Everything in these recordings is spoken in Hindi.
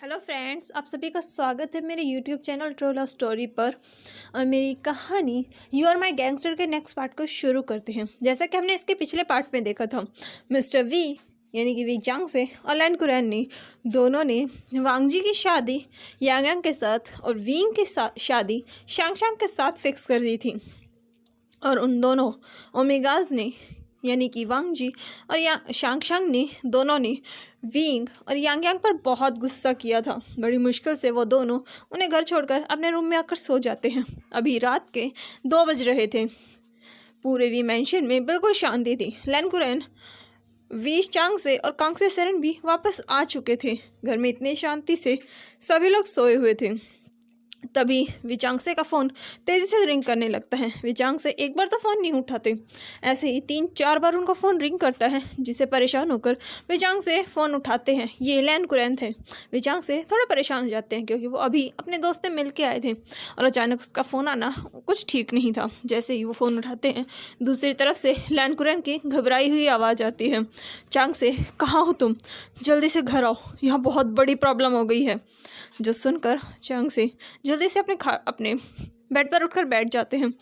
हेलो फ्रेंड्स, आप सभी का स्वागत है मेरे YouTube channel true love story पर। और मेरी कहानी यू आर माई गैंगस्टर के नेक्स्ट पार्ट को शुरू करते हैं। जैसा कि हमने इसके पिछले पार्ट में देखा था, मिस्टर वी यानी कि वी चांग से और लैन कुरैन ने दोनों ने वांगजी की शादी यांग यांग के साथ और वींग की शादी शांग शांग के साथ फिक्स कर दी थी। और उन दोनों ओमेगाज ने यानी कि वांग जी और शांग शांग ने दोनों ने वींग और यांग यांग पर बहुत गुस्सा किया था। बड़ी मुश्किल से वो दोनों उन्हें घर छोड़कर अपने रूम में आकर सो जाते हैं। अभी रात के 2 बज रहे थे। पूरे वी मैंशन में बिल्कुल शांति थी। लैन कुरैन, वी चांग से और कांग से सेरन भी वापस आ चुके थे। घर में इतनी शांति से सभी लोग सोए हुए थे। तभी विचांगसे का फ़ोन तेज़ी से रिंग करने लगता है। विचांगसे एक बार तो फ़ोन नहीं उठाते, ऐसे ही 3-4 बार उनका फ़ोन रिंग करता है, जिससे परेशान होकर विचांगसे फ़ोन उठाते हैं। ये लैन कुरैन थे। विचांगसे थोड़े परेशान हो जाते हैं क्योंकि वो अभी अपने दोस्त से मिल के आए थे और अचानक उसका फ़ोन आना कुछ ठीक नहीं था। जैसे ही वो फ़ोन उठाते हैं, दूसरी तरफ से लैन कुरैन की घबराई हुई आवाज़ आती है, चांग से, कहाँ हो तुम? जल्दी से घर आओ, यहाँ बहुत बड़ी प्रॉब्लम हो गई है। जो सुनकर चांग से जल्दी से अपने बेड पर उठकर बैठ जाते हैं।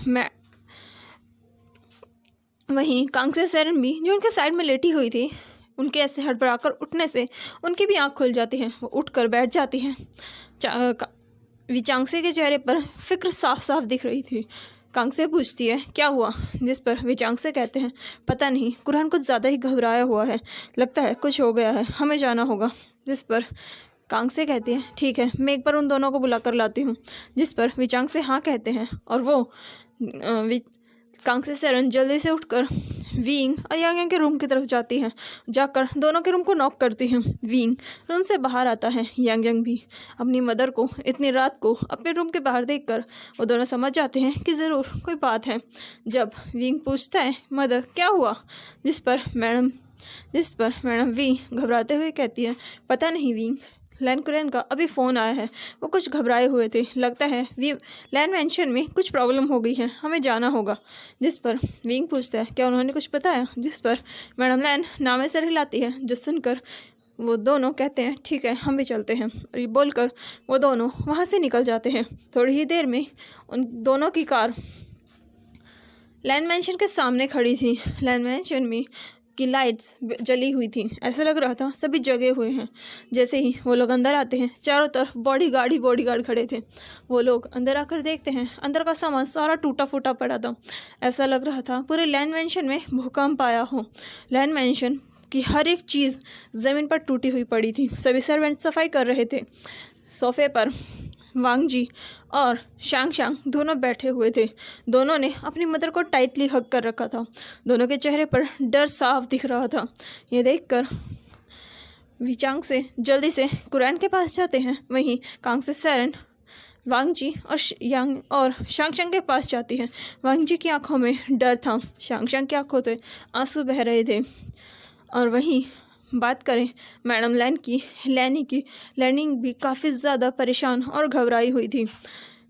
मैं वहीं कांग से सेरन भी जो उनके साइड में लेटी हुई थी, उनके ऐसे हड़बड़ाकर उठने से उनकी भी आंख खुल जाती है। वो उठकर बैठ जाती हैं। विचांगसे के चेहरे पर फिक्र साफ साफ दिख रही थी। कांग से पूछती है, क्या हुआ? जिस पर विचांगसे कहते हैं, पता नहीं, कुरैन कुछ ज़्यादा ही घबराया हुआ है, लगता है कुछ हो गया है, हमें जाना होगा। जिस पर कांग से कहती है, ठीक है, मैं एक बार उन दोनों को बुला कर लाती हूँ। जिस पर विचांग से हाँ कहते हैं और वो कांग से सेरन जल्दी से उठकर वींग और यांग यांग के रूम की तरफ जाती हैं। जाकर दोनों के रूम को नॉक करती हैं। वींग रूम से बाहर आता है। यांग यांग भी अपनी मदर को इतनी रात को अपने रूम के बाहर देखकर वो दोनों समझ जाते हैं कि ज़रूर कोई बात है। जब वींग पूछता है, मदर क्या हुआ? जिस पर मैडम वी घबराते हुए कहती है, पता नहीं वींग, लैन कुरैन का अभी फ़ोन आया है, वो कुछ घबराए हुए थे, लगता है लैन मैंशन में कुछ प्रॉब्लम हो गई है, हमें जाना होगा। जिस पर विंग पूछता है, क्या उन्होंने कुछ बताया? जिस पर मैडम लैन नामे सर हिलाती है। जो सुनकर वो दोनों कहते हैं, ठीक है, हम भी चलते हैं। और ये बोलकर वो दोनों वहाँ से निकल जाते हैं। थोड़ी ही देर में उन दोनों की कार लैन मैंशन के सामने खड़ी थी। लैन मैंशन में की लाइट्स जली हुई थी, ऐसा लग रहा था सभी जगे हुए हैं। जैसे ही वो लोग अंदर आते हैं, चारों तरफ बॉडीगार्ड खड़े थे। वो लोग अंदर आकर देखते हैं, अंदर का सामान सारा टूटा फूटा पड़ा था। ऐसा लग रहा था पूरे लैन मैंशन में भूकंप आया हो। लैन मैंशन की हर एक चीज़ ज़मीन पर टूटी हुई पड़ी थी। सभी सर्वेंट सफाई कर रहे थे। सोफे पर वांग जी और शांग शांग दोनों बैठे हुए थे। दोनों ने अपनी मदर को टाइटली हग कर रखा था। दोनों के चेहरे पर डर साफ दिख रहा था। ये देखकर विचांग से जल्दी से कुरैन के पास जाते हैं। वहीं कांग से सेरन वांग जी और शांग शांग के पास जाती है। वांग जी की आंखों में डर था, शांग शांग की आंखों से आंसू बह रहे थे। और वहीं बात करें मैडम लैनिंग भी काफ़ी ज़्यादा परेशान और घबराई हुई थी।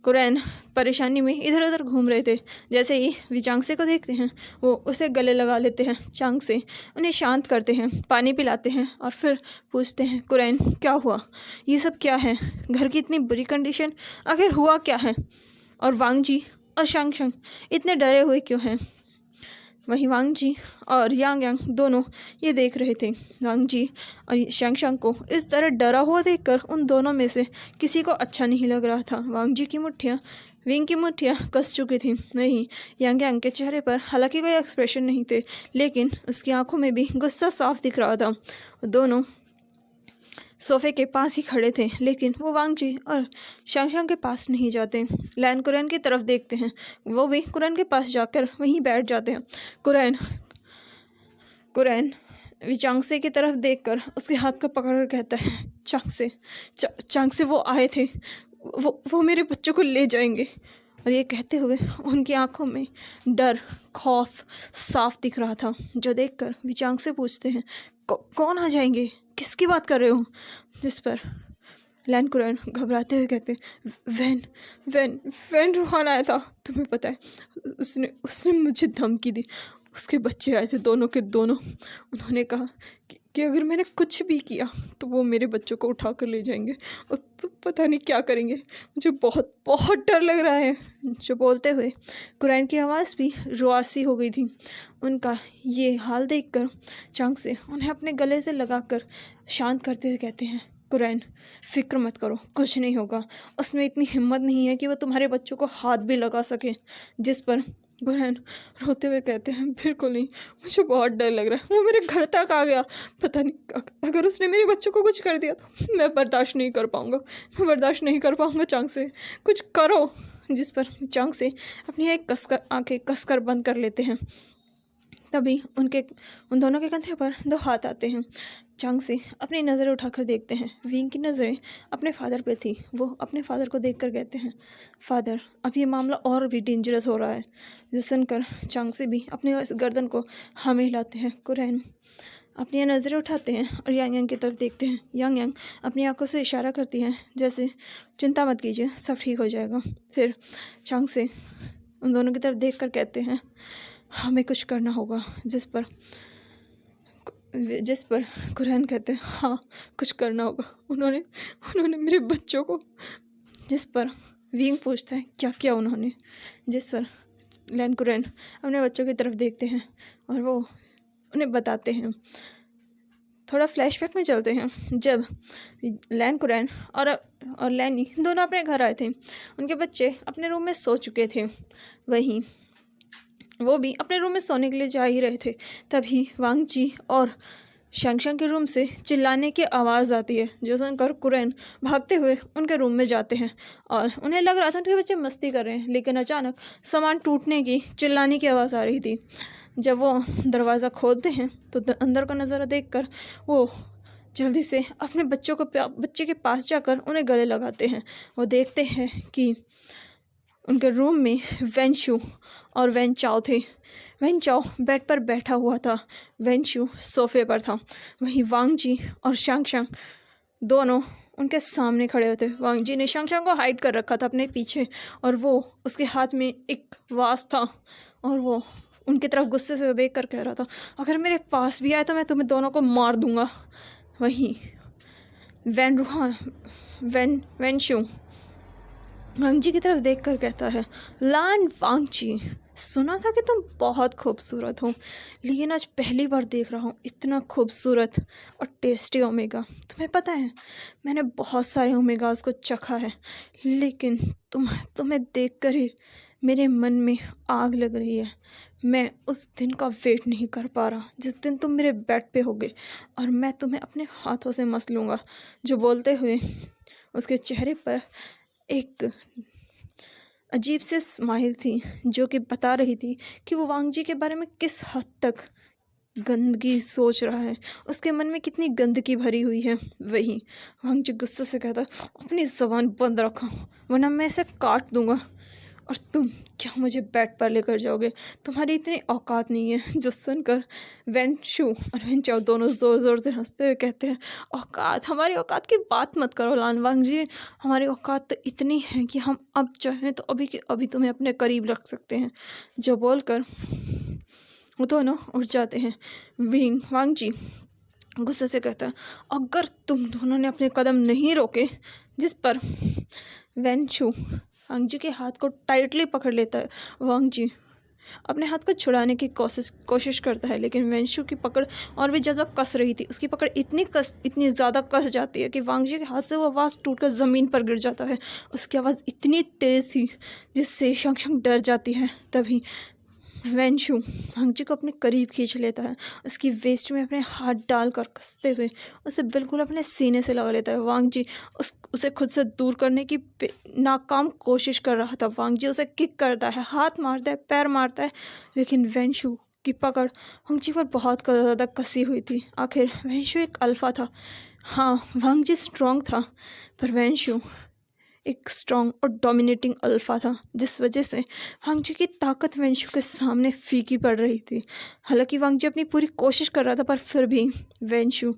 कुरैन परेशानी में इधर उधर घूम रहे थे। जैसे ही विचांगसे को देखते हैं, वो उसे गले लगा लेते हैं। चांग से उन्हें शांत करते हैं, पानी पिलाते हैं और फिर पूछते हैं, कुरैन क्या हुआ? ये सब क्या है? घर की इतनी बुरी कंडीशन, आखिर हुआ क्या है? और वांग जी और शांग शांग इतने डरे हुए क्यों हैं? वहीं वांग जी और यांग यांग दोनों ये देख रहे थे। वांग जी और शांग शांग को इस तरह डरा हुआ देखकर उन दोनों में से किसी को अच्छा नहीं लग रहा था। वांग जी की मुट्ठियाँ विंग की मुट्ठियाँ कस चुकी थी। वहीं यांग यांग के चेहरे पर हालांकि कोई एक्सप्रेशन नहीं थे, लेकिन उसकी आंखों में भी गुस्सा साफ दिख रहा था। दोनों सोफे के पास ही खड़े थे, लेकिन वो वांग जी और शांग शांग के पास नहीं जाते। लैन कुरैन की तरफ देखते हैं, वो भी कुरैन के पास जाकर वहीं बैठ जाते हैं। कुरैन विचांगसे की तरफ देखकर उसके हाथ को पकड़कर कहता है, चांगसे वो आए थे, वो मेरे बच्चों को ले जाएंगे। और ये कहते हुए उनकी आंखों में डर, खौफ साफ दिख रहा था। जो देखकर विचांगसे पूछते हैं, कौन आ जाएंगे? किसकी बात कर रहे हो? जिस पर लैन कुरैन घबराते हुए कहते, वैन रूहान आया था, तुम्हें पता है, उसने मुझे धमकी दी। उसके बच्चे आए थे, दोनों के दोनों। उन्होंने कहा कि अगर मैंने कुछ भी किया तो वो मेरे बच्चों को उठा कर ले जाएंगे और पता नहीं क्या करेंगे। मुझे बहुत बहुत डर लग रहा है। जो बोलते हुए कुरैन की आवाज़ भी रुआसी हो गई थी। उनका ये हाल देखकर चांग से उन्हें अपने गले से लगाकर शांत करते हुए कहते हैं, कुरैन फिक्र मत करो, कुछ नहीं होगा। उसमें इतनी हिम्मत नहीं है कि वो तुम्हारे बच्चों को हाथ भी लगा सके। जिस पर कुरैन रोते हुए कहते हैं, बिल्कुल नहीं, मुझे बहुत डर लग रहा है। वो मेरे घर तक आ गया, पता नहीं अगर उसने मेरे बच्चों को कुछ कर दिया तो मैं बर्दाश्त नहीं कर पाऊँगा, मैं बर्दाश्त नहीं कर पाऊँगा। चांग से कुछ करो। जिस पर चांग से अपनी एक आंखें कसकर बंद कर लेते हैं। तभी उन दोनों के कंधे पर दो हाथ आते हैं। चांग से अपनी नज़रें उठाकर देखते हैं। विंग की नज़रें अपने फादर पे थी। वो अपने फादर को देखकर कहते हैं, फादर अब ये मामला और भी डेंजरस हो रहा है। जो सुनकर चांग से भी अपने इस गर्दन को हमें हिलाते हैं। कुरैन अपनी नज़रें उठाते हैं और यांग यांग की तरफ देखते हैं। यांग यांग अपनी आंखों से इशारा करती हैं, जैसे चिंता मत कीजिए, सब ठीक हो जाएगा। फिर चांग से उन दोनों की तरफ देख कर कहते हैं, हमें कुछ करना होगा। जिस पर कुरैन कहते हैं, हाँ कुछ करना होगा। उन्होंने मेरे बच्चों को। जिस पर विंग पूछता है, क्या किया उन्होंने। जिस पर लैन कुरैन अपने बच्चों की तरफ देखते हैं और वो उन्हें बताते हैं। थोड़ा फ्लैशबैक में चलते हैं। जब लैन कुरैन और लैनी दोनों अपने घर आए थे, उनके बच्चे अपने रूम में सो चुके थे। वहीं वो भी अपने रूम में सोने के लिए जा ही रहे थे। तभी वांग जी और शैंगशैंग के रूम से चिल्लाने की आवाज़ आती है, जो सुनकर कुरैन भागते हुए उनके रूम में जाते हैं और उन्हें लग रहा था उनके बच्चे मस्ती कर रहे हैं, लेकिन अचानक सामान टूटने की चिल्लाने की आवाज़ आ रही थी। जब वो दरवाज़ा खोलते हैं तो अंदर का नज़ारा देखकर वो जल्दी से अपने बच्चे के पास जाकर उन्हें गले लगाते हैं। वो देखते हैं कि उनके रूम में वेंशु और वेंचाओ थे। वेंचाओ बेड पर बैठा हुआ था, वेंशु सोफे पर था। वहीं वांग जी और शैंगशैंग दोनों उनके सामने खड़े होते। वांग जी ने शैंगशैंग को हाइड कर रखा था अपने पीछे और वो उसके हाथ में एक वास था और वो उनकी तरफ गुस्से से देख कर कह रहा था, अगर मेरे पास भी आए तो मैं तुम्हें दोनों को मार दूंगा। वहीं वेंशु वांग जी की तरफ देखकर कहता है, लान वांग जी, सुना था कि तुम बहुत खूबसूरत हो, लेकिन आज पहली बार देख रहा हूँ इतना खूबसूरत और टेस्टी ओमेगा। तुम्हें पता है मैंने बहुत सारे ओमेगास को चखा है, लेकिन तुम्हें देखकर ही मेरे मन में आग लग रही है। मैं उस दिन का वेट नहीं कर पा रहा जिस दिन तुम मेरे बेड पे होगे और मैं तुम्हें अपने हाथों से मस लूँगा। जो बोलते हुए उसके चेहरे पर एक अजीब सी स्माइल थी, जो कि बता रही थी कि वो वांग जी के बारे में किस हद तक गंदगी सोच रहा है, उसके मन में कितनी गंदगी भरी हुई है। वही वांग जी गुस्से से कहता, अपनी ज़बान बंद रखो वरना मैं इसे काट दूंगा और तुम क्या मुझे बेड पर लेकर जाओगे, तुम्हारी इतनी औकात नहीं है। जो सुनकर वेंशु और वेंचाओ दोनों ज़ोर ज़ोर से हंसते हुए कहते हैं, औकात, हमारी औकात की बात मत करो लान वांग जी, हमारी औकात तो इतनी है कि हम अब चाहें तो अभी के अभी तुम्हें अपने करीब रख सकते हैं। जो बोलकर वो दोनों उठ जाते हैं। वांग जी गुस्से से कहता है, अगर तुम दोनों ने अपने कदम नहीं रोके। जिस पर वेंशु वांग जी के हाथ को टाइटली पकड़ लेता है। वांग जी अपने हाथ को छुड़ाने की कोशिश करता है, लेकिन वेंशु की पकड़ और भी ज़्यादा कस रही थी। उसकी पकड़ इतनी ज़्यादा कस जाती है कि वांग जी के हाथ से वो आवाज़ टूटकर ज़मीन पर गिर जाता है। उसकी आवाज़ इतनी तेज़ थी जिससे शंग डर जाती है। तभी वेंशु वांग जी को अपने करीब खींच लेता है, उसकी वेस्ट में अपने हाथ डालकर कसते हुए उसे बिल्कुल अपने सीने से लगा लेता है। वांग जी उसे खुद से दूर करने की नाकाम कोशिश कर रहा था। वांग जी उसे किक करता है, हाथ मारता है, पैर मारता है, लेकिन वेंशु की पकड़ वांग जी पर बहुत ज़्यादा कसी हुई थी। आखिर वेंशु एक अल्फा था। हाँ, वांग जी स्ट्रॉन्ग था, पर वेंशु एक स्ट्रॉन्ग और डोमिनेटिंग अल्फा था, जिस वजह से वांग जी की ताकत वेंशु के सामने फीकी पड़ रही थी। हालांकि वांग जी अपनी पूरी कोशिश कर रहा था, पर फिर भी वेंशु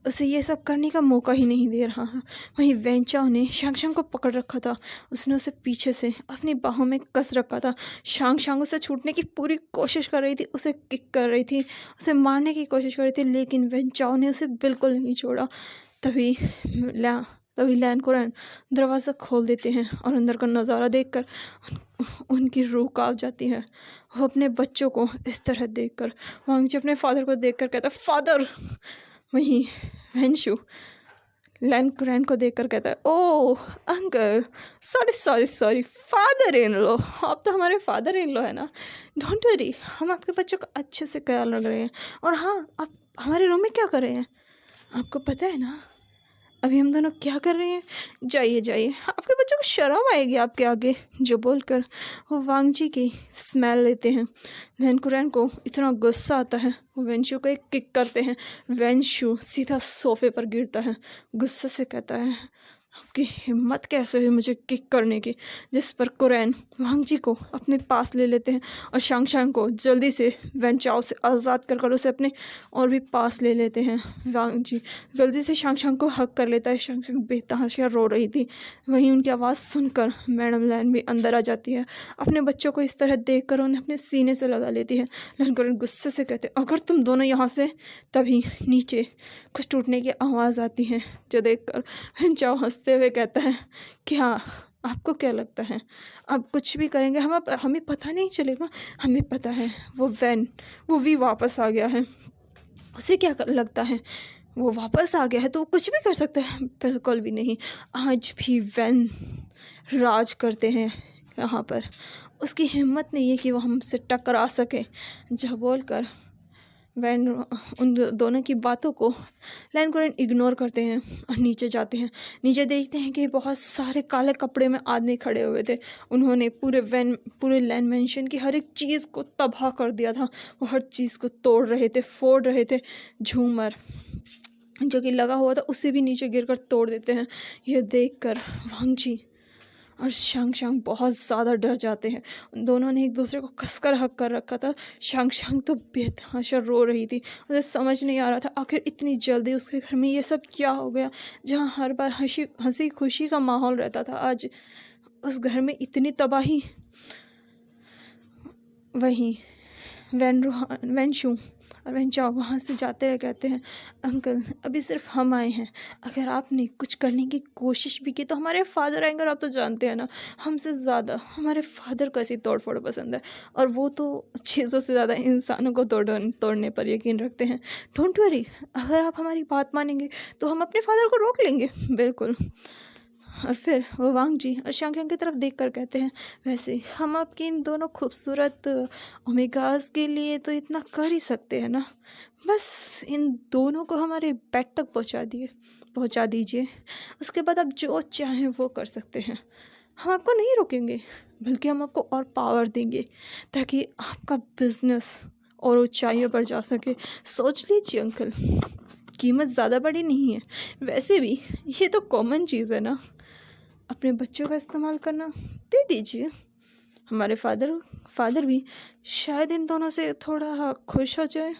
उसे ये सब करने का मौका ही नहीं दे रहा है। वहीं वेंचाओ ने शांगशांग को पकड़ रखा था। उसने उसे पीछे से अपनी बाहों में कस रखा था। शांगशांग उसे छूटने की पूरी कोशिश कर रही थी, उसे किक कर रही थी, उसे मारने की कोशिश कर रही थी, लेकिन वेंचाओ ने उसे बिल्कुल नहीं छोड़ा। तभी ला तभी लैन कुरैन दरवाज़ा खोल देते हैं और अंदर का नज़ारा देखकर उनकी रूह कांप जाती है। वो अपने बच्चों को इस तरह देखकर वांग जी अपने फादर को देखकर कहता है, फादर। वहीं वेंशु लैन कुरैन को देखकर कहता है, oh uncle, sorry sorry sorry, father in law. आप तो हमारे फादर इन लो है ना। डोंट वरी, हम आपके बच्चों का अच्छे से ख्याल रख रहे हैं। और हाँ, आप हमारे रूम में क्या कर रहे हैं आपको पता है ना? अभी हम दोनों क्या कर रहे हैं? जाइए जाइए, आपके बच्चों को शर्म आएगी आपके आगे। जो बोलकर वो वांग जी की स्मेल लेते हैं। लैन कुरैन को इतना गुस्सा आता है, वो वेंशु को एक किक करते हैं। वेंशु सीधा सोफे पर गिरता है, गुस्से से कहता है, आपकी हिम्मत कैसे हुई मुझे किक करने की? जिस पर कुरैन वांग जी को अपने पास ले लेते हैं और शांगशांग को जल्दी से वेंचाओ से आज़ाद कर उसे अपने और भी पास ले लेते हैं। वांग जी जल्दी से शांगशांग को हक कर लेता है। शांगशांग बेतहाशा रो रही थी। वहीं उनकी आवाज़ सुनकर मैडम लैन भी अंदर आ जाती है। अपने बच्चों को इस तरह देख कर उन्हें अपने सीने से लगा लेती है। लैन कुरैन गुस्से से कहते हैं, अगर तुम दोनों यहाँ से। तभी नीचे कुछ टूटने की आवाज़ आती है, जो देखकर वेंचाओ हंसते हुए कहता है, क्या आपको क्या लगता है अब कुछ भी करेंगे हम? अब हमें पता नहीं चलेगा? हमें पता है वो भी वापस आ गया है। उसे क्या लगता है वो वापस आ गया है तो वो कुछ भी कर सकता है? बिल्कुल भी नहीं। आज भी वैन राज करते हैं यहाँ पर। उसकी हिम्मत नहीं है कि वो हमसे टकरा सके। जो बोलकर वैन उन दोनों की बातों को लैन कुरैन इग्नोर करते हैं और नीचे जाते हैं। नीचे देखते हैं कि बहुत सारे काले कपड़े में आदमी खड़े हुए थे। उन्होंने पूरे लैन मेंशन की हर एक चीज़ को तबाह कर दिया था। वो हर चीज़ को तोड़ रहे थे, फोड़ रहे थे। झूमर जो कि लगा हुआ था उसे भी नीचे गिरकर तोड़ देते हैं। यह देखकर वांग जी और शांगशांग बहुत ज़्यादा डर जाते हैं। उन दोनों ने एक दूसरे को कसकर हक कर रखा था। शांगशांग तो बेतहाशा रो रही थी। उसे समझ नहीं आ रहा था आखिर इतनी जल्दी उसके घर में ये सब क्या हो गया। जहाँ हर बार हंसी खुशी का माहौल रहता था, आज उस घर में इतनी तबाही। वहीं वेंशु और वेंचाओ वहाँ से जाते हुए कहते हैं, अंकल अभी सिर्फ हम आए हैं। अगर आपने कुछ करने की कोशिश भी की तो हमारे फादर आएंगे। और आप तो जानते हैं ना, हमसे ज़्यादा हमारे फादर को ऐसी तोड़ फोड़ पसंद है। और वो तो चीज़ों से ज़्यादा इंसानों को तोड़ने पर यकीन रखते हैं। डोंट वरी, अगर आप हमारी बात मानेंगे तो हम अपने फादर को रोक लेंगे। बिल्कुल। और फिर वो वांग जी और शांगशांग की तरफ देखकर कहते हैं, वैसे हम आपके इन दोनों खूबसूरत ओमेगास के लिए तो इतना कर ही सकते हैं ना। बस इन दोनों को हमारे बेड तक पहुंचा दीजिए। उसके बाद आप जो चाहें वो कर सकते हैं। हम आपको नहीं रोकेंगे, बल्कि हम आपको और पावर देंगे ताकि आपका बिजनेस और ऊंचाइयों पर जा सके। सोच लीजिए अंकल, कीमत ज़्यादा बड़ी नहीं है। वैसे भी ये तो कॉमन चीज़ है ना। अपने बच्चों का इस्तेमाल करना दे दीजिए। हमारे फादर भी शायद इन दोनों से थोड़ा खुश हो जाए।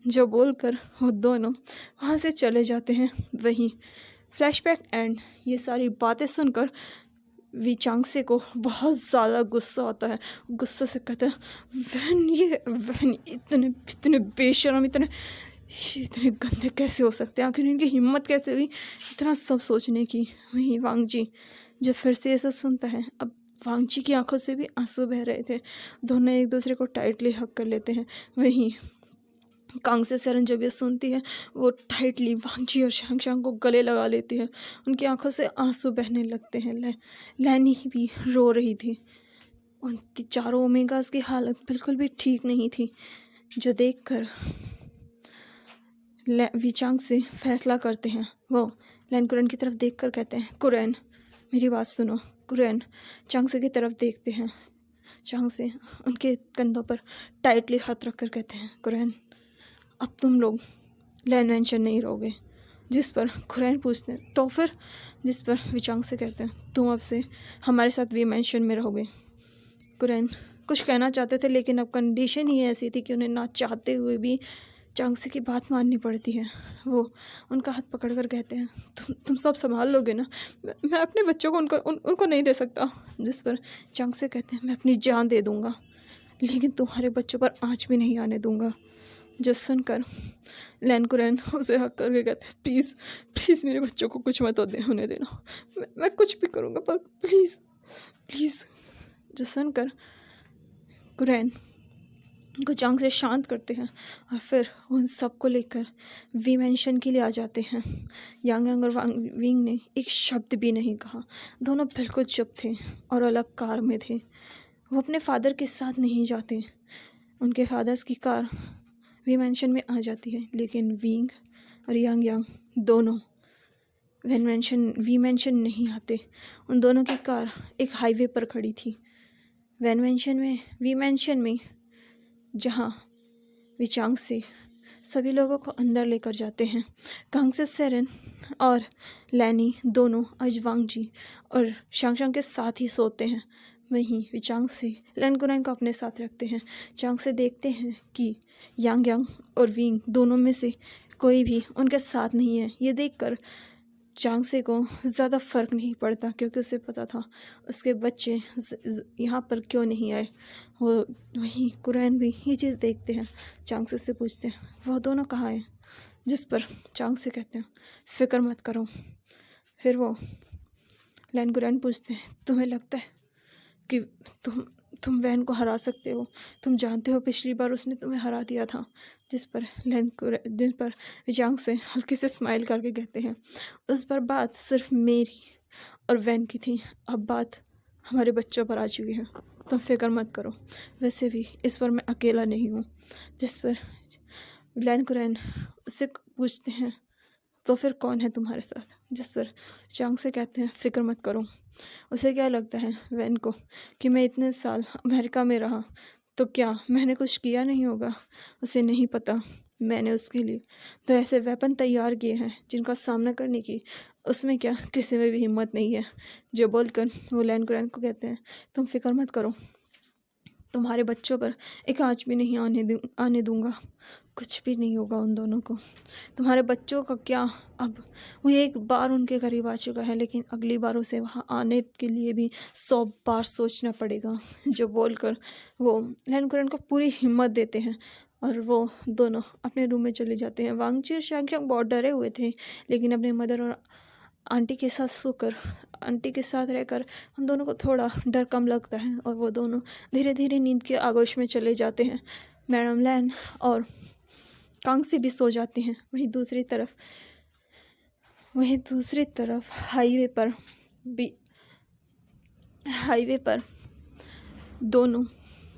जो बोलकर वो दोनों वहाँ से चले जाते हैं। वहीं फ्लैशबैक एंड ये सारी बातें सुनकर वी चांगसे को बहुत ज़्यादा गुस्सा आता है। गुस्से से कहता है, वैन इतने बेशर्म, इतने गंदे कैसे हो सकते हैं? आखिर इनकी हिम्मत कैसे हुई इतना सब सोचने की? वहीं वांग जी जो फिर से ये सब सुनता है, अब वांग जी की आंखों से भी आंसू बह रहे थे। दोनों एक दूसरे को टाइटली हक कर लेते हैं। वहीं कांग से सरन जब ये सुनती है, वो टाइटली वांग जी और शांगशांग को गले लगा लेती है। उनकी आंखों से आंसू बहने लगते हैं। लैनी भी रो रही थी। उन चारों ओमेगास की हालत बिल्कुल भी ठीक नहीं थी। जो देखकर विचांग से फैसला करते हैं। वो लैन कुरैन की तरफ देखकर कहते हैं, कुरैन मेरी बात सुनो। कुरैन चांगसे की तरफ देखते हैं। चांगसे उनके कंधों पर टाइटली हाथ रखकर कहते हैं, कुरैन अब तुम लोग लैन मेंशन नहीं रहोगे। जिस पर कुरैन पूछते हैं, तो फिर? जिस पर विचांग से कहते हैं, तुम अब से हमारे साथ वी मेंशन में रहोगे। कुरैन कुछ कहना चाहते थे, लेकिन अब कंडीशन ही ऐसी थी कि उन्हें ना चाहते हुए भी चांगसे की बात माननी पड़ती है। वो उनका हाथ पकड़कर कहते हैं, तुम सब संभाल लोगे ना? मैं अपने बच्चों को उनको नहीं दे सकता। जिस पर चांगसे कहते हैं, मैं अपनी जान दे दूँगा, लेकिन तुम्हारे बच्चों पर आँच भी नहीं आने दूँगा। जो सुनकर लैन कुरैन उसे हक करके कहते हैं, प्लीज़ प्लीज़ मेरे बच्चों को कुछ मत होने देना, मैं कुछ भी करूँगा, पर प्लीज़ प्लीज़। जो सुनकर कुरैन को चांग से शांत करते हैं और फिर उन सबको लेकर वी मेंशन के लिए आ जाते हैं। यांग यांग और वांग विंग ने एक शब्द भी नहीं कहा। दोनों बिल्कुल चुप थे और अलग कार में थे। वो अपने फादर के साथ नहीं जाते। उनके फादर्स की कार वी मेंशन में आ जाती है, लेकिन विंग और यांग यांग दोनों वी मेंशन नहीं आते। उन दोनों की कार एक हाईवे पर खड़ी थी। वी मेंशन में जहाँ विचांग से सभी लोगों को अंदर लेकर जाते हैं। कांग से सेरेन और लैनी दोनों आज वांग जी और शांगशांग के साथ ही सोते हैं। वहीं विचांग से लैन कुरैन को अपने साथ रखते हैं। चांग से देखते हैं कि यांग यांग और विंग दोनों में से कोई भी उनके साथ नहीं है। ये देखकर चांग से को ज़्यादा फ़र्क नहीं पड़ता, क्योंकि उसे पता था उसके बच्चे यहाँ पर क्यों नहीं आए। वो वहीं कुरैन भी ये चीज़ देखते हैं। चांग से पूछते हैं, वह दोनों कहाँ हैं? जिस पर चांग से कहते हैं, फ़िक्र मत करो। फिर वो लैन कुरैन पूछते हैं, तुम्हें लगता है कि तुम वैन को हरा सकते हो? तुम जानते हो पिछली बार उसने तुम्हें हरा दिया था। जिस पर विचांग से हल्के से स्माइल करके कहते हैं, उस पर बात सिर्फ मेरी और वैन की थी, अब बात हमारे बच्चों पर आ चुकी है। तुम फिक्र मत करो, वैसे भी इस पर मैं अकेला नहीं हूँ। जिस पर लैन कुरैन उससे पूछते हैं, तो फिर कौन है तुम्हारे साथ? जिस पर चांग से कहते हैं, फ़िक्र मत करो। उसे क्या लगता है वैन को कि मैं इतने साल अमेरिका में रहा तो क्या मैंने कुछ किया नहीं होगा? उसे नहीं पता मैंने उसके लिए तो ऐसे वेपन तैयार किए हैं जिनका सामना करने की उसमें क्या किसी में भी हिम्मत नहीं है। जो बोलकर वो लैन कुरैन को कहते हैं, तुम फिक्र मत करो, तुम्हारे बच्चों पर एक आँच भी नहीं आने दूंगा। कुछ भी नहीं होगा उन दोनों को। तुम्हारे बच्चों का क्या, अब वो एक बार उनके करीब आ चुका है, लेकिन अगली बार उसे वहाँ आने के लिए भी 100 बार सोचना पड़ेगा। जो बोलकर वो लैन कुरैन को पूरी हिम्मत देते हैं और वो दोनों अपने रूम में चले जाते हैं। वांगची और शांगशांग बहुत डरे हुए थे, लेकिन अपने मदर और आंटी के साथ रहकर उन दोनों को थोड़ा डर कम लगता है और वो दोनों धीरे धीरे नींद के आगोश में चले जाते हैं। मैडम लैन और कांग से भी सो जाते हैं। वहीं दूसरी तरफ हाईवे पर दोनों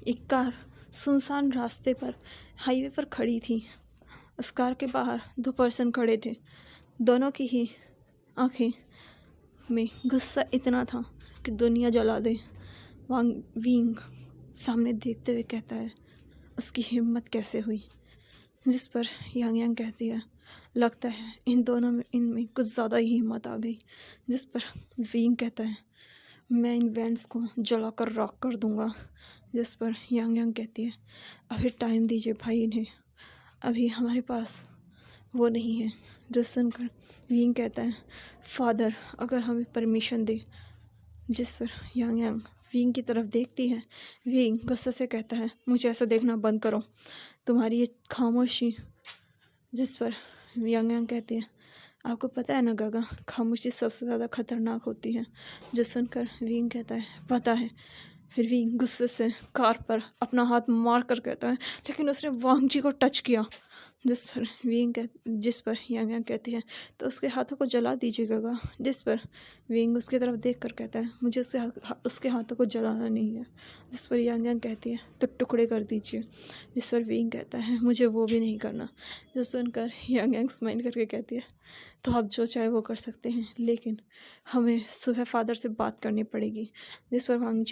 एक कार सुनसान रास्ते पर हाईवे पर खड़ी थी। उस कार के बाहर 2 पर्सन खड़े थे। दोनों की ही आंखें में गुस्सा इतना था कि दुनिया जला दे। वांग विंग सामने देखते हुए कहता है, उसकी हिम्मत कैसे हुई? जिस पर यांग यांग कहती है, लगता है इनमें कुछ ज़्यादा ही हिम्मत आ गई। जिस पर विंग कहता है, मैं इन वैन्स को जलाकर राख कर दूंगा। जिस पर यांग यांग कहती है, अभी टाइम दीजिए भाई इन्हें, अभी हमारे पास वो नहीं है। जो सुनकर विंग कहता है, फादर अगर हमें परमिशन दे। जिस पर यांग यांग विंग की तरफ देखती है। विंग गुस्से से कहता है, मुझे ऐसा देखना बंद करो, तुम्हारी ये खामोशी। जिस पर यांग यांग कहती है, आपको पता है ना गागा, खामोशी सबसे ज़्यादा खतरनाक होती है। जो सुनकर विंग कहता है, पता है। फिर विंग गुस्से से कार पर अपना हाथ मार कर कहता है, लेकिन उसने वांग जी को टच किया। जिस पर यांग यांग कहती है, तो उसके हाथों को जला दीजिए गागा। जिस पर विंग उसकी तरफ देख कर कहता है, मुझे उसके हाथों को जलाना नहीं है। जिस पर यांग यांग कहती है, तो टुकड़े कर दीजिए। जिस पर विंग कहता है, मुझे वो भी नहीं करना। जो सुनकर यांग यांग स्माइल करके कहती है, तो आप जो चाहे वो कर सकते हैं, लेकिन हमें सुबह फादर से बात करनी पड़ेगी। जिस पर विंग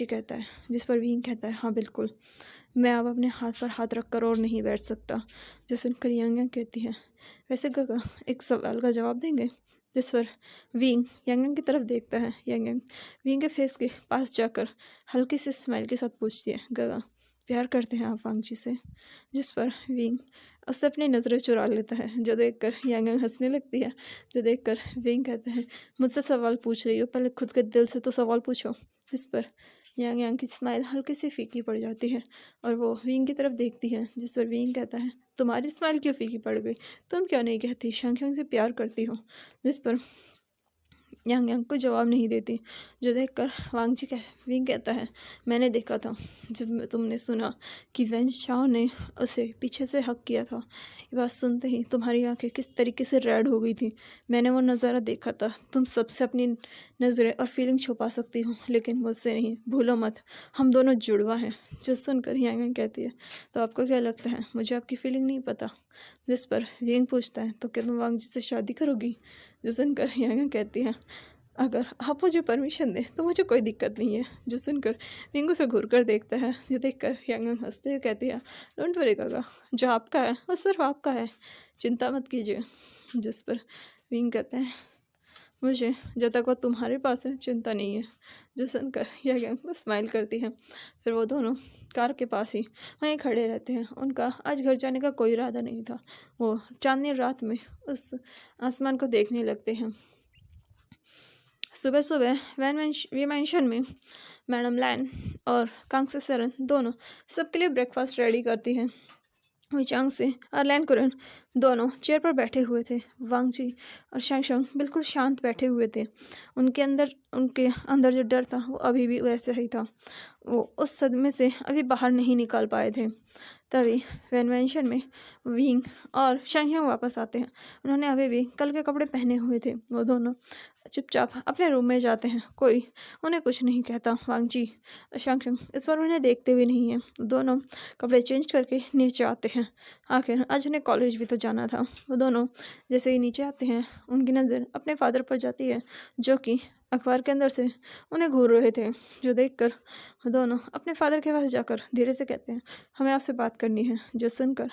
कहता है, हाँ बिल्कुल, मैं अब अपने हाथ पर हाथ रख कर और नहीं बैठ सकता। जो सुनकर यांग यांग कहती है, वैसे गागा एक सवाल का जवाब देंगे? जिस पर विंग यांग यांग की तरफ देखता है। यांग यांग विंग के फेस के पास जाकर हल्की सी स्माइल के साथ पूछती है, गागा प्यार करते हैं आप वांग जी से? जिस पर विंग उससे अपनी नज़रें चुरा लेता है, जो देखकर यांग यांग हंसने लगती है। जो देखकर विंग कहते हैं, मुझसे सवाल पूछ रही हो, पहले खुद के दिल से तो सवाल पूछो। इस पर यांग यांग की स्माइल हल्की सी फीकी पड़ जाती है और वो विंग की तरफ देखती है, जिस पर विंग कहता है, तुम्हारी स्माइल क्यों फीकी पड़ गई? तुम क्यों नहीं कहती शांग से प्यार करती हो? जिस पर यांग यांग को जवाब नहीं देती। जो देखकर विंग कहता है, मैंने देखा था जब तुमने सुना कि वैन शाओ ने उसे पीछे से हक किया था। ये बात सुनते ही तुम्हारी आंखें किस तरीके से रेड हो गई थी। मैंने वो नज़ारा देखा था। तुम सबसे अपनी नज़रें और फीलिंग छुपा सकती हो, लेकिन मुझसे नहीं। भूलो मत, हम दोनों जुड़वा हैं। जो सुनकर यांग यांग कहती है, तो आपको क्या लगता है मुझे आपकी फीलिंग नहीं पता? जिस पर विंग पूछता है, तो क्या तुम वांग जी से शादी करोगी? जो सुनकर यांग यांग कहती है, अगर आप मुझे परमिशन दें तो मुझे कोई दिक्कत नहीं है। जो सुनकर विंग उसे घूर कर देखता है। जो देखकर यांग यांग हंसते हुए कहती है, डोंट वरी काका, जो आपका है वो सिर्फ आपका है, चिंता मत कीजिए। जिस पर विंग कहते हैं, मुझे जब तक वो तुम्हारे पास है चिंता नहीं है। जो सुनकर यांग यांग स्माइल करती है। फिर वो दोनों कार के पास ही वहीं खड़े रहते हैं। उनका आज घर जाने का कोई इरादा नहीं था। वो चांदनी रात में उस आसमान को देखने लगते हैं। सुबह सुबह वी मेंशन में मैडम लैन और कांगसे सरन दोनों सबके लिए ब्रेकफास्ट रेडी करती हैं। विचांग से और लैन कुरन दोनों चेयर पर बैठे हुए थे। वांग जी और शैंग बिल्कुल शांत बैठे हुए थे। उनके अंदर जो डर था वो अभी भी वैसे ही था। वो उस सदमे से अभी बाहर नहीं निकल पाए थे। तभी वैनमेंशन में विंग और शैंग वापस आते हैं। उन्होंने अभी भी कल के कपड़े पहने हुए थे। वो दोनों चुपचाप अपने रूम में जाते हैं। कोई उन्हें कुछ नहीं कहता। वांग जी और शैंग इस बार उन्हें देखते भी नहीं हैं। दोनों कपड़े चेंज करके नीचे आते हैं। आखिर आज उन्हें कॉलेज भी तो जाना था। वो दोनों जैसे ही नीचे आते हैं, उनकी नज़र अपने फादर पर जाती है, जो कि अखबार के अंदर से उन्हें घूर रहे थे। जो देखकर वो दोनों अपने फादर के पास जाकर धीरे से कहते हैं, हमें आपसे बात करनी है। जो सुनकर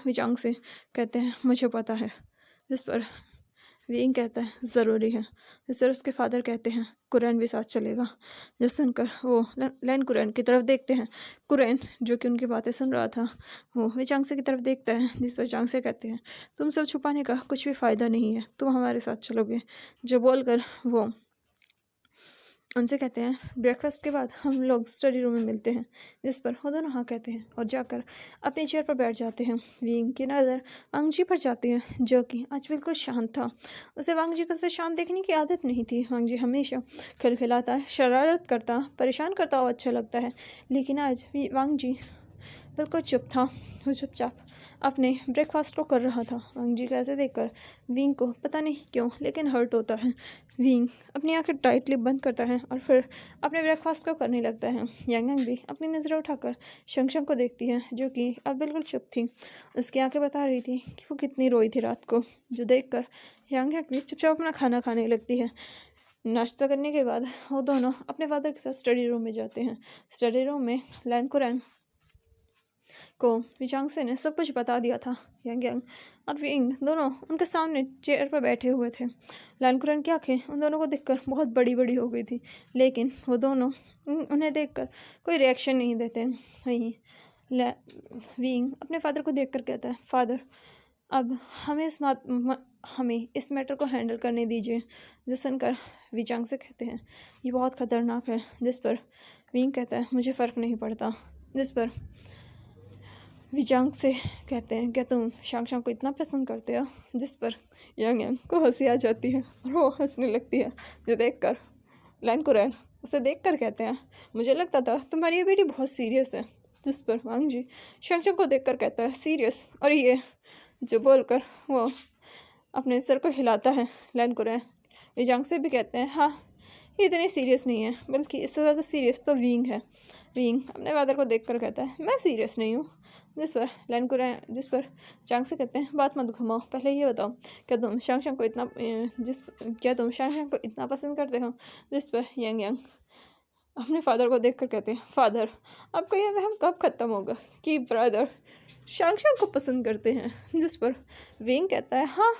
विचांग से कहते हैं, मुझे पता है। जिस पर विंग कहता है, ज़रूरी है। जिस पर उसके फादर कहते हैं, कुरैन भी साथ चलेगा। जो सुनकर वो लैन कुरैन की तरफ देखते हैं। कुरैन जो कि उनकी बातें सुन रहा था, वो विचांगसे की तरफ देखता है। जिस पर चांगसे कहते हैं, तुम सब छुपाने का कुछ भी फ़ायदा नहीं है, तुम हमारे साथ चलोगे। जो बोलकर वो उनसे कहते हैं, ब्रेकफास्ट के बाद हम लोग स्टडी रूम में मिलते हैं। जिस पर वो दोनों हाँ कहते हैं और जाकर अपनी चेयर पर बैठ जाते हैं। विंग की नज़र वांग जी पर जाती है, जो कि आज बिल्कुल शांत था। उसे वांग जी को से शांत देखने की आदत नहीं थी। वांग जी हमेशा खिलखिलाता, शरारत करता, परेशान करता हुआ अच्छा लगता है, लेकिन आज वांग जी बिल्कुल चुप था। वो चुपचाप अपने ब्रेकफास्ट को कर रहा था। वांग जी को ऐसे देखकर विंग को पता नहीं क्यों लेकिन हर्ट होता है। विंग अपनी आंखें टाइटली बंद करता है और फिर अपने ब्रेकफास्ट को करने लगता है। यांग यांग भी अपनी नज़रें उठाकर शंग को देखती है, जो कि अब बिल्कुल चुप थी। उसकी आंखें बता रही थी कि वो कितनी रोई थी रात को। जो देखकर यांग यांग भी चुपचाप अपना खाना खाने लगती है। नाश्ता करने के बाद वो दोनों अपने फादर के साथ स्टडी रूम में जाते हैं। स्टडी रूम में लैन कुरैन को विचांगसे ने सब कुछ बता दिया था। यांग यांग और विंग दोनों उनके सामने चेयर पर बैठे हुए थे। लैन कुरैन की आंखें उन दोनों को देखकर बहुत बड़ी बड़ी हो गई थी, लेकिन वो दोनों उन्हें देखकर कोई रिएक्शन नहीं देते। वहीं विंग अपने फादर को देखकर कहता है, फादर अब हमें इस मैटर को हैंडल करने दीजिए। जो सुनकर विचांग से कहते हैं, ये बहुत ख़तरनाक है। जिस पर विंग कहता है, मुझे फ़र्क नहीं पड़ता। जिस पर विचांग से कहते हैं, क्या तुम शांग को इतना पसंद करते हो? जिस पर यांग यांग को हंसी आ जाती है और वो हंसने लगती है। जो देखकर लैन कुरैन उसे देखकर कहते हैं, मुझे लगता था तुम्हारी ये बेटी बहुत सीरियस है। जिस पर वांग जी शांग को देखकर कहता है, सीरियस? और ये? जो बोलकर वो अपने सर को हिलाता है। लैन कुरैन विचांग से भी कहते हैं, हाँ ये इतनी सीरियस नहीं है, बल्कि इससे ज़्यादा सीरियस तो विंग है। विंग अपने फादर को देखकर कहता है, मैं सीरियस नहीं हूँ। जिस पर चांग से कहते हैं, बात मत घुमाओ, पहले ये बताओ, क्या तुम शांग को इतना पसंद करते हो? जिस पर यांग यांग अपने फादर को देखकर कहते हैं, फादर आपका ये वहम कब ख़त्म होगा कि ब्रदर शांग को पसंद करते हैं? जिस पर विंग कहता है, हाँ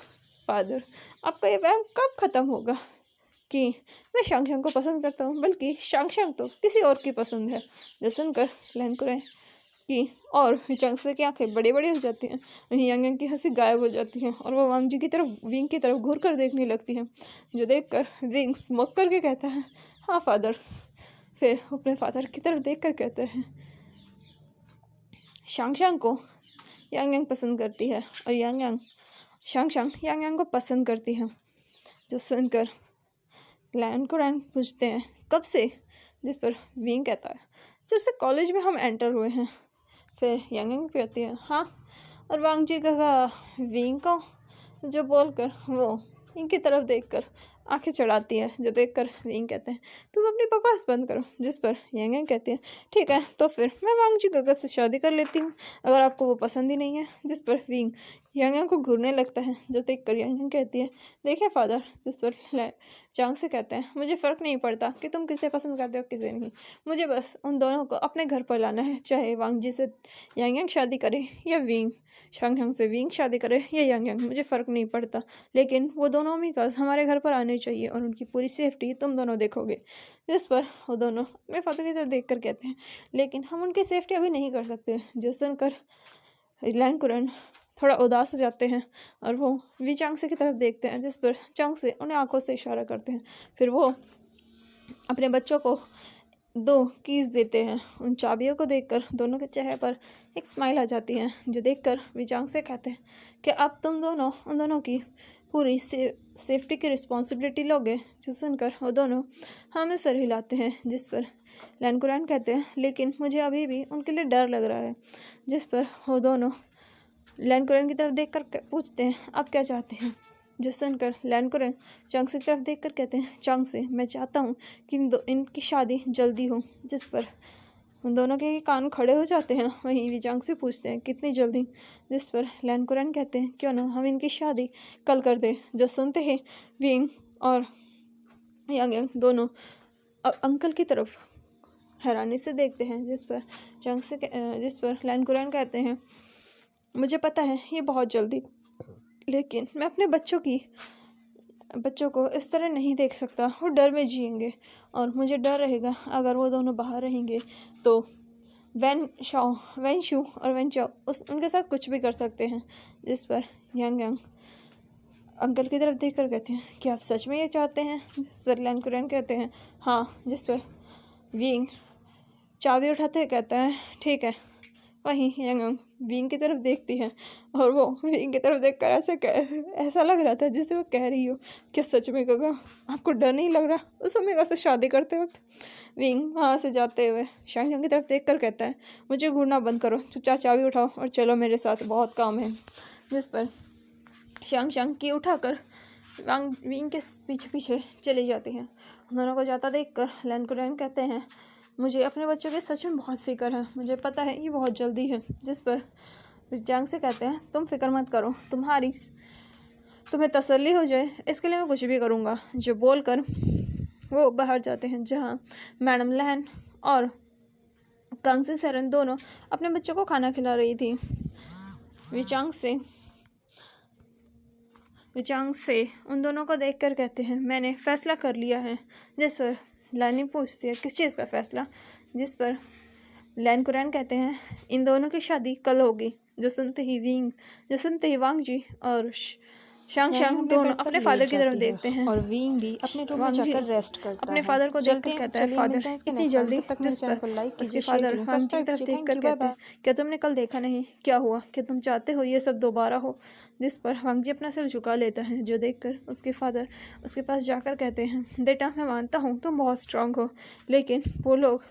फादर आपका ये वहम कब ख़त्म होगा कि मैं शांग को पसंद करता हूँ, बल्कि शांग तो किसी और की पसंद है। जो सुनकर लैन कुरैन कि और विचांग से की आंखें बड़ी बड़ी हो जाती हैं। वहीं यांग यांग की हंसी गायब हो जाती है और वो वांग जी की तरफ विंग की तरफ घूर कर देखने लगती है, जो देखकर विंग स्मोक करके कहता है, हाँ फादर। फिर अपने फादर की तरफ देख कर कहते हैं, शांग शांग को यांग यांग पसंद करती है और यांग यांग शांग शांग यांग यांग को पसंद करती है। जो सुनकर लैन को रैन पूछते हैं, कब से? जिस पर विंग कहता है, जब से कॉलेज में हम एंटर हुए हैं। फिर यांग यांग कहती है, हाँ। और वांग जी का विंग को जो बोलकर वो इनकी तरफ देखकर आंखें चढ़ाती है, जो देखकर विंग कहते हैं, तुम अपनी बकवास बंद करो। जिस पर यांग यांग कहती है, ठीक है तो फिर मैं वांग जी गगत से शादी कर लेती हूँ, अगर आपको वो पसंद ही नहीं है। जिस पर विंग यांग यांग को घूरने लगता है, जो देखकर यांग यांग कहती है, देखिए फादर। जिस पर चांग से कहते हैं, मुझे फ़र्क नहीं पड़ता कि तुम किसे पसंद करते हो किसे नहीं, मुझे बस उन दोनों को अपने घर पर लाना है, चाहे वांग जी से यांग यांग शादी करे या विंग शांग शांग से विंग शादी करे या यांग यांग, मुझे फ़र्क नहीं पड़ता, लेकिन वो दोनों अमीकाज़ हमारे घर पर आने चाहिए और उनकी पूरी सेफ्टी तुम दोनों देखोगे। जिस पर वो दोनों अपने फादर की तरफ देख कर कहते हैं, लेकिन हम उनकी सेफ्टी अभी नहीं कर सकते। जो सुनकर लैन कुरन थोड़ा उदास हो जाते हैं और वो वी चांग से की तरफ देखते हैं, जिस पर चांग से उन्हें आंखों से इशारा करते हैं। फिर वो अपने बच्चों को 2 कीज़ देते हैं। उन चाबियों को देखकर दोनों के चेहरे पर एक स्माइल आ जाती है, जो देखकर वी चांग से कहते हैं कि अब तुम दोनों उन दोनों की पूरी सेफ्टी की रिस्पॉन्सिबिलिटी लोगे। जो सुनकर वो दोनों हमें सर हिलाते हैं। जिस पर लैन कुरैन कहते हैं, लेकिन मुझे अभी भी उनके लिए डर लग रहा है। जिस पर वो दोनों लैन कुरैन की तरफ देखकर पूछते हैं, आप क्या चाहते हैं? जो सुनकर लैन कुरैन चांग से की तरफ देखकर कहते हैं, चांग से मैं चाहता हूँ कि इनकी शादी जल्दी हो। जिस पर उन दोनों के कान खड़े हो जाते हैं। वहीं वी चांग से पूछते हैं, कितनी जल्दी? जिस पर लैन कुरैन कहते हैं, क्यों ना हम इनकी शादी कल कर दें। जो सुनते ही विंग और यांग यांग दोनों अंकल की तरफ हैरानी से देखते हैं। जिस पर लैन कुरैन कहते हैं, मुझे पता है ये बहुत जल्दी, लेकिन मैं अपने बच्चों को इस तरह नहीं देख सकता। वो डर में जिएंगे और मुझे डर रहेगा अगर वो दोनों बाहर रहेंगे तो वैन शू और वैन चाओ उनके साथ कुछ भी कर सकते हैं। जिस पर यांग यांग अंकल की तरफ देखकर कहते हैं, क्या आप सच में ये चाहते हैं? जिस पर लैन कुरैन कहते हैं, हाँ। जिस पर विंग चाबी उठाते हुए कहता है, ठीक है। वहीं यांग यांग विंग की तरफ देखती है और वो विंग की तरफ देखकर ऐसा लग रहा था जिससे वो कह रही हो, क्या सच में गगा आपको डर नहीं लग रहा उस ओमेगा से शादी करते वक्त? विंग वहाँ से जाते हुए शांग शांग की तरफ देखकर कहता है, मुझे घूरना बंद करो, चुपचाप चाबी उठाओ और चलो मेरे साथ, बहुत काम है। जिस पर शांग शांग की उठाकर विंग के पीछे पीछे चली जाती हैं। दोनों को जाता देखकर लैन कुरैन कहते हैं, मुझे अपने बच्चों की सच में बहुत फिक्र है, मुझे पता है ये बहुत जल्दी है। जिस पर चांग से कहते हैं, तुम फिक्र मत करो, तुम्हें तसल्ली हो जाए इसके लिए मैं कुछ भी करूँगा। जो बोलकर वो बाहर जाते हैं, जहाँ मैडम लैन और कांगसी सरन दोनों अपने बच्चों को खाना खिला रही थी। विचांग से उन दोनों को देखकर कहते हैं, मैंने फ़ैसला कर लिया है। जिस पर लैनी पूछती है, किस चीज़ का फ़ैसला? जिस पर लैन कुरैन कहते हैं, इन दोनों की शादी कल होगी। जो सुनते ही वांग जी और शांग शांग दोनों अपने फादर की तरफ देखते हैं और विंग भी अपने रूम में जाकर रेस्ट करता अपने फादर को देखकर कहता है, फादर इतनी जल्दी? जिस पर उसके फादर वांग जी की तरफ देखकर कहते हैं, क्या तुमने कल देखा नहीं? क्या हुआ? क्या तुम चाहते हो ये सब दोबारा हो? जिस पर वांग जी अपना सिर झुका लेता है, जो देखकर उसके फादर उसके पास जाकर कहते हैं, बेटा मैं मानता हूँ तुम बहुत स्ट्रांग हो, लेकिन वो लोग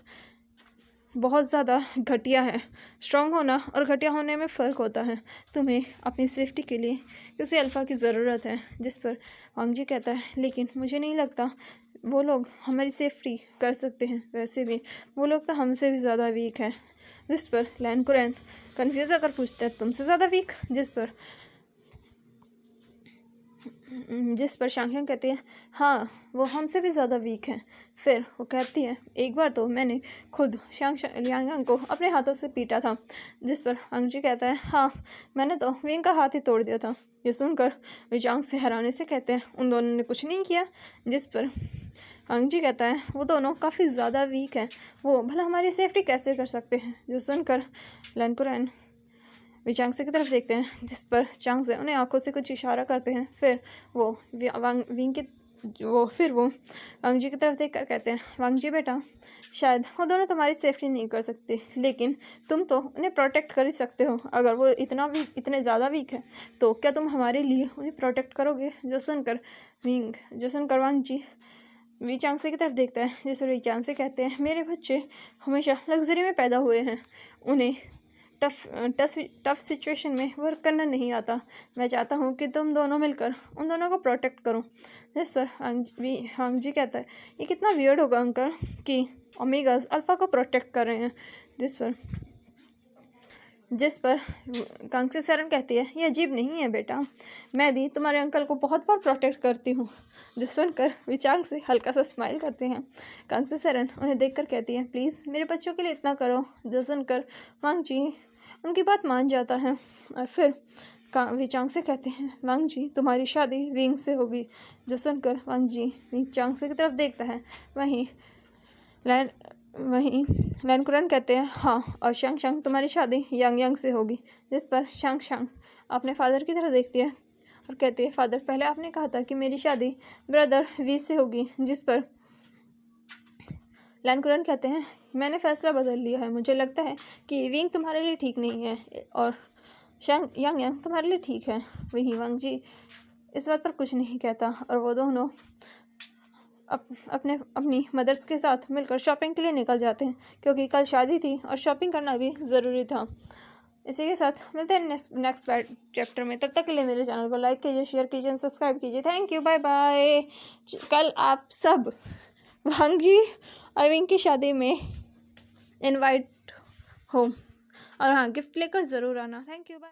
बहुत ज़्यादा घटिया है। स्ट्रांग होना और घटिया होने में फ़र्क होता है। तुम्हें अपनी सेफ्टी के लिए किसी अल्फ़ा की ज़रूरत है। जिस पर वांग जी कहता है, लेकिन मुझे नहीं लगता वो लोग हमारी सेफ्टी कर सकते हैं, वैसे भी वो लोग तो हमसे भी ज़्यादा वीक हैं। जिस पर लैन कुरैन कन्फ्यूज़ होकर पूछता है, तुमसे ज़्यादा वीक? जिस पर शांग शांग कहती है, हाँ वो हमसे भी ज़्यादा वीक हैं। फिर वो कहती है, एक बार तो मैंने खुद यांग यांग को अपने हाथों से पीटा था। जिस पर वांग जी कहता है, हाँ मैंने तो विंग का हाथ ही तोड़ दिया था। ये सुनकर विचांग से हैरानी से कहते हैं, उन दोनों ने कुछ नहीं किया? जिस पर वांग जी कहता है वो दोनों काफ़ी ज़्यादा वीक हैं, वो भला हमारी सेफ्टी कैसे कर सकते हैं। जो सुनकर लैनकुरैन विचांगसे की तरफ देखते हैं, जिस पर चांगसे उन्हें आंखों से कुछ इशारा करते हैं। फिर वो वांग जी की तरफ देख कर कहते हैं, वांग जी बेटा, शायद वो दोनों तुम्हारी सेफ्टी नहीं कर सकते, लेकिन तुम तो उन्हें प्रोटेक्ट कर ही सकते हो। अगर वो इतने ज़्यादा वीक है तो क्या तुम हमारे लिए उन्हें प्रोटेक्ट करोगे। जो सुनकर वांग जी विचांगसे की तरफ देखता है, जिस पर विचांगसे कहते हैं, मेरे बच्चे हमेशा लग्जरी में पैदा हुए हैं, उन्हें टफ सिचुएशन में वर्क करना नहीं आता। मैं चाहता हूँ कि तुम दोनों मिलकर उन दोनों को प्रोटेक्ट करो। जिस पर वांग जी कहता है, ये कितना वियर्ड होगा अंकल कि ओमेगास अल्फ़ा को प्रोटेक्ट कर रहे हैं। जिस पर कांगसे सरन कहती है, ये अजीब नहीं है बेटा, मैं भी तुम्हारे अंकल को बहुत बार प्रोटेक्ट करती हूँ। जो सुनकर विचांग से हल्का सा स्माइल करते हैं। कांगसे सरन उन्हें देखकर कहती है, प्लीज़ मेरे बच्चों के लिए इतना करो। जो सुनकर वांग जी उनकी बात मान जाता है और फिर विचांग से कहते हैं, वांग जी तुम्हारी शादी विंग से होगी। जो सुनकर वांग जी विचांग से की तरफ देखता है। वहीं लैनकुरैन कहते हैं, हाँ, और शांग तुम्हारी शादी यांग से होगी। जिस पर शांग अपने फादर की तरफ देखती है और कहती है, फादर पहले आपने कहा था कि मेरी शादी ब्रदर वी से होगी। जिस पर लैनकुरैन कहते हैं, मैंने फैसला बदल लिया है, मुझे लगता है कि विंग तुम्हारे लिए ठीक नहीं है और यांग तुम्हारे लिए ठीक है। वहीं वांग जी इस बात पर कुछ नहीं कहता और वो दोनों अपनी मदर्स के साथ मिलकर शॉपिंग के लिए निकल जाते हैं, क्योंकि कल शादी थी और शॉपिंग करना भी ज़रूरी था। इसी के साथ मिलते हैं नेक्स्ट चैप्टर में। तब तक के लिए मेरे चैनल को लाइक कीजिए, शेयर कीजिए, सब्सक्राइब कीजिए। Thank you, bye bye. कल आप सब वांग जी और विंग की शादी में इनवाइट हो और हाँ, गिफ्ट लेकर ज़रूर आना। Thank you, bye.